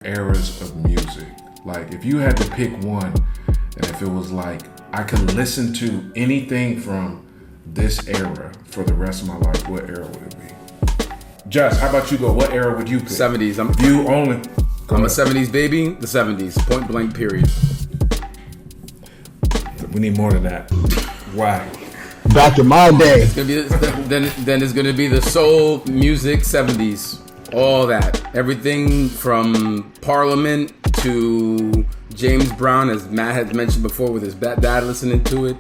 eras of music. Like, if you had to pick one, and if it was like, I could listen to anything from this era for the rest of my life, what era would it be? Josh, how about you go? What era would you pick? 70s. You only. I'm a 70s baby. The 70s. Point blank, period. We need more than that. Why? Back in my day. It's gonna be then it's gonna be the soul music 70s. All that. Everything from Parliament to James Brown, as Matt had mentioned before, with his dad listening to it.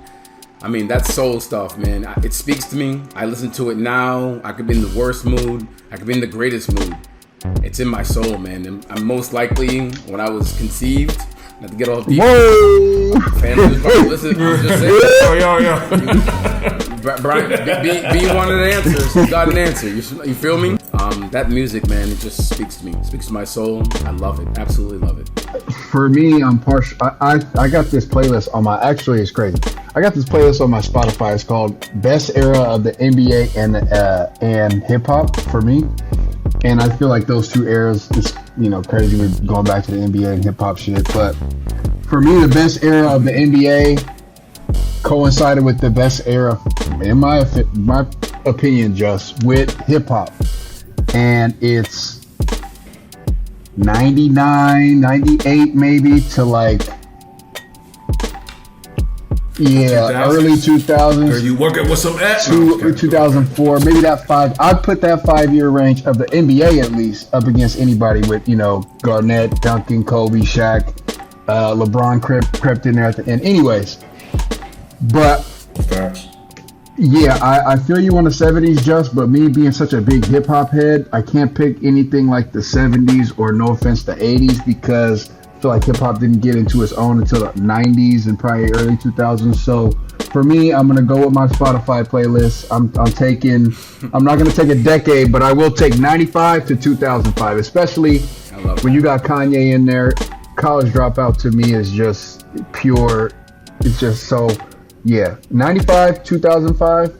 I mean, that's soul stuff, man. It speaks to me. I listen to it now. I could be in the worst mood. I could be in the greatest mood. It's in my soul, man. And I'm most likely, when I was conceived, not to get all deep. Whoa! Fans probably listen. I'm just saying. Yo. Brian, be one of the answers. You got an answer. You feel me? That music, man, it just speaks to me. It speaks to my soul. I love it. Absolutely love it. For me, I'm partial. I got this playlist on my. Actually, it's crazy. I got this playlist on my Spotify. It's called Best Era of the NBA and Hip Hop for me. And I feel like those two eras is, crazy. We're going back to the NBA and hip hop shit. But for me, the best era of the NBA coincided with the best era, in my opinion, just with hip hop. And it's 99, 98 maybe to like, early 2000s. Are you working with some 2004, maybe that five. I'd put that 5-year range of the NBA at least up against anybody with, Garnett, Duncan, Kobe, Shaq, LeBron crept in there at the end. Anyways, but Facts. yeah, I feel you on the 70s, Just, but me being such a big hip hop head, I can't pick anything like the 70s or, no offense, the 80s, because I feel like hip hop didn't get into its own until the 90s and probably early 2000s. So for me, I'm gonna go with my Spotify playlist. I'm not gonna take a decade, but I will take 95 to 2005, especially when you got Kanye in there. College Dropout to me is just pure. It's just so. Yeah, 95, 2005.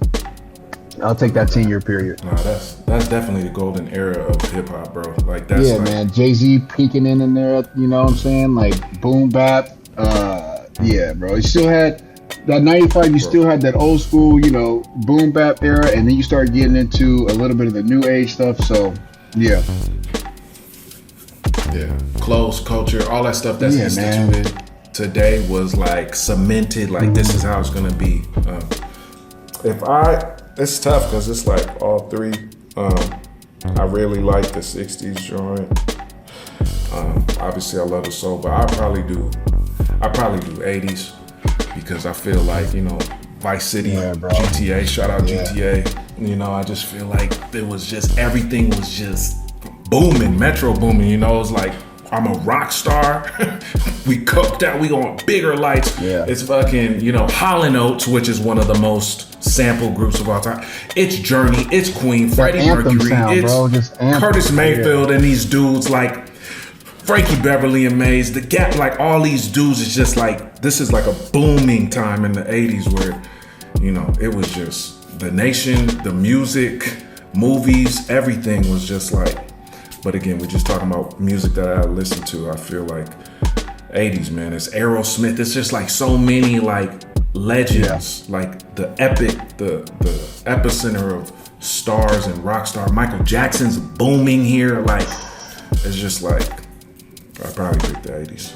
I'll take that 10-year period. No, that's definitely the golden era of hip hop, bro. Like that's man. Jay-Z peeking in there. You know what I'm saying? Like boom bap. Yeah, bro. You still had that 95. You still had that old school, boom bap era, and then you started getting into a little bit of the new age stuff. So, yeah. Yeah, clothes, culture, all that stuff that's instituted today was like cemented. Like this is how it's gonna be. It's tough because it's like all three. I really like the '60s joint. Obviously, I love the soul, but I probably do '80s because I feel like Vice City, GTA. Shout out GTA. I just feel like it was just everything was just booming, Metro booming. It was like, I'm a rock star. We cooked out. We on bigger lights. Yeah. It's fucking, Hall & Oates, which is one of the most sampled groups of all time. It's Journey. It's Queen. Freddie Mercury. It's Curtis Mayfield and these dudes like Frankie Beverly and Maze. The Gap, like all these dudes is just like, this is like a booming time in the 80s where, it was just the nation, the music, movies, everything was just like. But again, we're just talking about music that I listen to. I feel like 80s, man. It's Aerosmith. It's just like so many like legends, like the epic, the epicenter of stars and rock star. Michael Jackson's booming here. Like, it's just like, I probably pick the 80s.